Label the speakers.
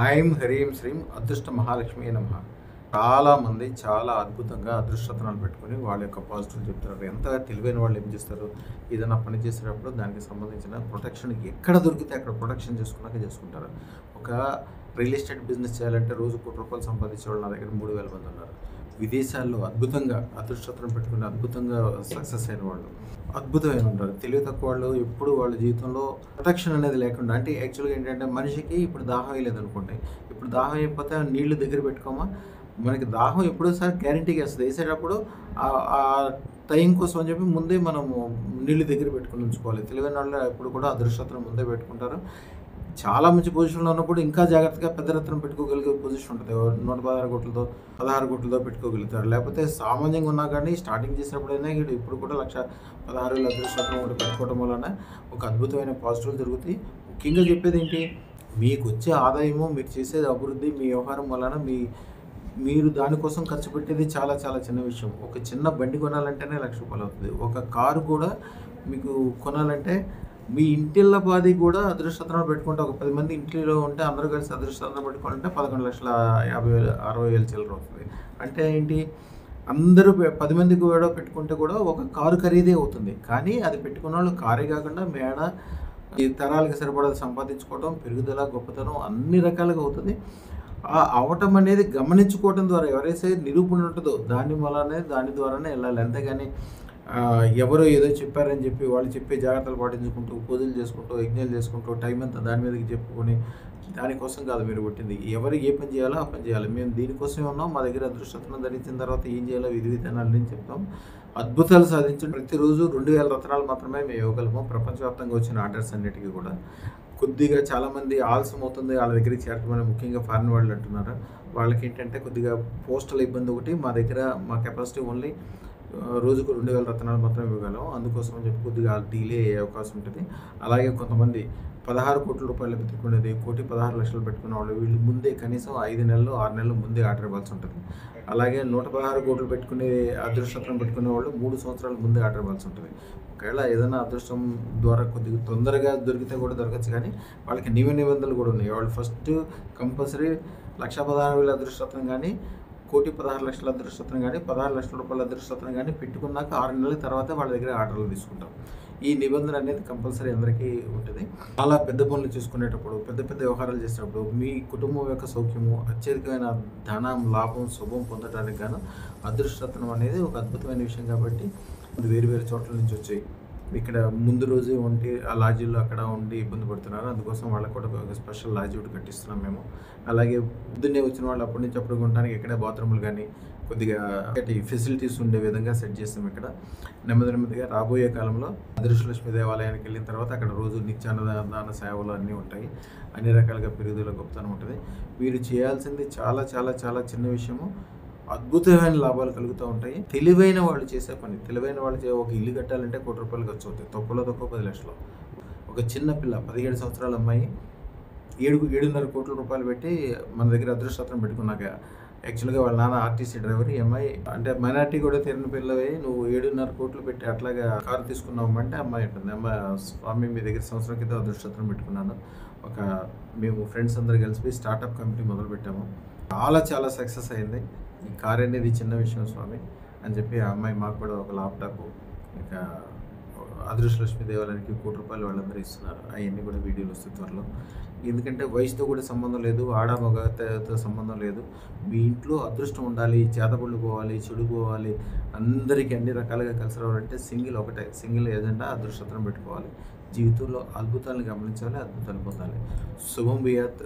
Speaker 1: ఐం హ్రీం శ్రీం అదృష్ట మహాలక్ష్మి నమః. చాలామంది చాలా అద్భుతంగా అదృష్టతనాలు పెట్టుకొని వాళ్ళ యొక్క పాజిటివ్ చెప్తారు. ఎంత తెలివైన వాళ్ళు ఏం చేస్తారు, ఏదైనా పని చేసేటప్పుడు దానికి సంబంధించిన ప్రొటెక్షన్ ఎక్కడ దొరికితే అక్కడ ప్రొటెక్షన్ చేసుకున్నాక చేసుకుంటారు. ఒక రియల్ ఎస్టేట్ బిజినెస్ చేయాలంటే రోజు ₹1,00,00,000 సంపాదించే వాళ్ళు నా దగ్గర 3,000 మంది ఉన్నారు. విదేశాల్లో అద్భుతంగా అదృష్టతను పెట్టుకుని అద్భుతంగా సక్సెస్ అయిన వాళ్ళు అద్భుతమైన ఉంటారు. తెలివి తక్కువ వాళ్ళు ఎప్పుడు వాళ్ళ జీవితంలో ప్రొటెక్షన్ అనేది లేకుండా, అంటే యాక్చువల్గా ఏంటంటే మనిషికి ఇప్పుడు దాహం వేయలేదనుకోండి, ఇప్పుడు దాహం అయిపోతే నీళ్లు దగ్గర పెట్టుకోమా, మనకి దాహం ఎప్పుడోసారి గ్యారంటీగా వేస్తుంది. వేసేటప్పుడు ఆ టైం కోసం అని చెప్పి ముందే మనము నీళ్ళు దగ్గర పెట్టుకుని ఉంచుకోవాలి. తెలివైన వాళ్ళు ఎప్పుడు కూడా అదృష్టతను ముందే పెట్టుకుంటారు. చాలా మంచి పొజిషన్లో ఉన్నప్పుడు ఇంకా జాగ్రత్తగా పెద్ద రత్నం పెట్టుకోగలిగే పొజిషన్ ఉంటుంది. 116 కోట్లతో 16 కోట్లతో పెట్టుకోగలుగుతారు. లేకపోతే సామాన్యంగా ఉన్నా కానీ స్టార్టింగ్ చేసినప్పుడైనా ఇప్పుడు కూడా 1,16,000 అదృష్టం ఒకటి పెట్టుకోవడం వలన ఒక అద్భుతమైన పాజిటివ్ జరుగుతాయి. ముఖ్యంగా చెప్పేది ఏంటి, మీకు వచ్చే ఆదాయము, మీరు చేసేది అభివృద్ధి, మీ వ్యవహారం వలన మీరు దానికోసం ఖర్చు పెట్టేది చాలా చాలా చిన్న విషయం. ఒక చిన్న బండి కొనాలంటేనే ₹1,00,000 అవుతుంది. ఒక కారు కూడా మీకు కొనాలంటే మీ ఇంటిళ్ళ పాది కూడా అదృష్టతనాలు పెట్టుకుంటే, ఒక 10 మంది ఇంట్లో ఉంటే అందరూ కలిసి అదృష్టతనం పెట్టుకోవాలంటే 11,50,60,000 చిల్లర అవుతుంది. అంటే ఏంటి, అందరూ 10 మంది కూడా పెట్టుకుంటే కూడా ఒక కారు ఖరీదే అవుతుంది. కానీ అది పెట్టుకున్న వాళ్ళు కారే కాకుండా మేడ, ఈ తరాలకు సరిపడా సంపాదించుకోవడం, పెరుగుదల, గొప్పతనం అన్ని రకాలుగా అవుతుంది. అవటం అనేది గమనించుకోవడం ద్వారా ఎవరైతే నిరూపణ ఉంటుందో దాని ద్వారానే వెళ్ళాలి. అంతేగాని ఎవరో ఏదో చెప్పారని చెప్పి వాళ్ళు చెప్పే జాగ్రత్తలు పాటించుకుంటూ, పూజలు చేసుకుంటూ, యజ్ఞాలు చేసుకుంటూ, టైం అంతా దాని మీదకి చెప్పుకొని దానికోసం కాదు మీరు పుట్టింది. ఎవరు ఏ పని చేయాలో ఆ పని చేయాలి. మేము దీనికోసమే ఉన్నాం. మా దగ్గర అదృష్టతనం ధరించిన తర్వాత ఏం చేయాలో విధి విధానాలని చెప్తాం. అద్భుతాలు సాధించండి. ప్రతిరోజు 2,000 రత్నాలు మాత్రమే మేము ఇవ్వగలము. ప్రపంచవ్యాప్తంగా వచ్చిన ఆర్డర్స్ అన్నిటికీ కూడా కొద్దిగా చాలామంది ఆలస్యం అవుతుంది వాళ్ళ దగ్గరికి చేరటమని, ముఖ్యంగా ఫారిన్ వాళ్ళు అంటున్నారు. వాళ్ళకి ఏంటంటే కొద్దిగా పోస్టల్ ఇబ్బంది ఒకటి. మా కెపాసిటీ ఓన్లీ రోజుకు 2,000 రత్నాలు మాత్రం ఇవ్వగలం. అందుకోసం అని చెప్పి కొద్దిగా డిలే అయ్యే అవకాశం ఉంటుంది. అలాగే కొంతమంది ₹16 కోట్ల పెట్టుకునేది, 1,16,00,000 పెట్టుకునే వాళ్ళు వీళ్ళు ముందే కనీసం 5 నెలలు 6 నెలలు ముందే ఆర్డర్ ఇవ్వాల్సి ఉంటుంది. అలాగే 116 కోట్లు పెట్టుకునే అదృష్టం పెట్టుకునే వాళ్ళు 3 సంవత్సరాల ముందే ఆర్డర్ ఇవ్వాల్సి ఉంటుంది. ఒకవేళ ఏదైనా అదృష్టం ద్వారా కొద్దిగా తొందరగా దొరికితే కూడా దొరకచ్చు, కానీ వాళ్ళకి నిబంధనలు కూడా ఉన్నాయి. వాళ్ళు ఫస్ట్ కంపల్సరీ 1,16,000 అదృష్టం కానీ, 1,16,00,000 అదృష్టం కానీ, ₹16,00,000 అదృష్టం కానీ పెట్టుకున్నాక 6 నెలల తర్వాత వాళ్ళ దగ్గర ఆర్డర్లు తీసుకుంటాం. ఈ నిబంధన అనేది కంపల్సరీ అందరికీ ఉంటుంది. చాలా పెద్ద పనులు చేసుకునేటప్పుడు, పెద్ద పెద్ద వ్యవహారాలు చేసేటప్పుడు మీ కుటుంబం యొక్క సౌఖ్యము, అత్యధికమైన ధనం, లాభం, శుభం పొందడానికి గాను అదృష్టత్వం అనేది ఒక అద్భుతమైన విషయం. కాబట్టి వేరు వేరు చోట్ల నుంచి వచ్చాయి. ఇక్కడ ముందు రోజే ఉండి ఆ లాడ్జీల్లో అక్కడ ఉండి ఇబ్బంది పడుతున్నారు. అందుకోసం వాళ్ళకు కూడా ఒక స్పెషల్ లాడ్జీ ఒకటి కట్టిస్తున్నాం మేము. అలాగే పొద్దున్నే వచ్చిన వాళ్ళు అప్పటి నుంచి అప్పుడు ఉండడానికి ఇక్కడే బాత్రూములు కానీ కొద్దిగా ఫెసిలిటీస్ ఉండే విధంగా సెట్ చేస్తాం. ఇక్కడ నెమ్మదిగా రాబోయే కాలంలో అదృష్టలక్ష్మి దేవాలయానికి వెళ్ళిన తర్వాత అక్కడ రోజు నిత్యాన్నదాన సేవలు అన్నీ ఉంటాయి. అన్ని రకాలుగా పెరుగుదల గొప్పతనం ఉంటుంది. మీరు చేయాల్సింది చాలా చాలా చాలా చిన్న విషయము, అద్భుతమైన లాభాలు కలుగుతూ ఉంటాయి. తెలివైన వాళ్ళు చేసే పని, తెలివైన వాళ్ళు ఒక ఇల్లు కట్టాలంటే ₹1,00,00,000 ఖర్చు అవుతాయి. తక్కువ 10 లక్షలు. ఒక చిన్న పిల్ల 17 సంవత్సరాల అమ్మాయి 7.5 కోట్ల రూపాయలు పెట్టి మన దగ్గర అదృష్టం పెట్టుకున్నాక, యాక్చువల్గా వాళ్ళ నాన్న ఆర్టీసీ డ్రైవర్, ఈ అమ్మాయి అంటే మైనార్టీ కూడా తీరిన పిల్లవే, నువ్వు 7.5 కోట్లు పెట్టి అట్లాగా కారు తీసుకున్నావు అంటే అమ్మాయి ఉంటుంది. అమ్మాయి, స్వామి మీ దగ్గర సంవత్సరం క్రితం అదృష్టం పెట్టుకున్నాను, మేము ఫ్రెండ్స్ అందరు కలిసి స్టార్టప్ కంపెనీ మొదలుపెట్టాము, చాలా చాలా సక్సెస్ అయింది. ఈ కార్ అనేది చిన్న విషయం స్వామి అని చెప్పి ఆ అమ్మాయి మాకు కూడా ఒక ల్యాప్టాప్, ఇక అదృష్టలక్ష్మి దేవాలయానికి ₹1,00,00,000 వాళ్ళందరూ ఇస్తున్నారు. అవన్నీ కూడా వీడియోలు వస్తాయి త్వరలో. ఎందుకంటే వయసుతో కూడా సంబంధం లేదు, ఆడ మగతో సంబంధం లేదు. మీ ఇంట్లో అదృష్టం ఉండాలి, చేతబడులు పోవాలి, చెడు పోవాలి, అందరికీ అన్ని రకాలుగా కలిసి రావాలంటే సింగిల్ ఏజెండా అదృష్టం పెట్టుకోవాలి. జీవితంలో అద్భుతాలను గమనించాలి, అద్భుతాలు పొందాలి. శుభం భూయాత్.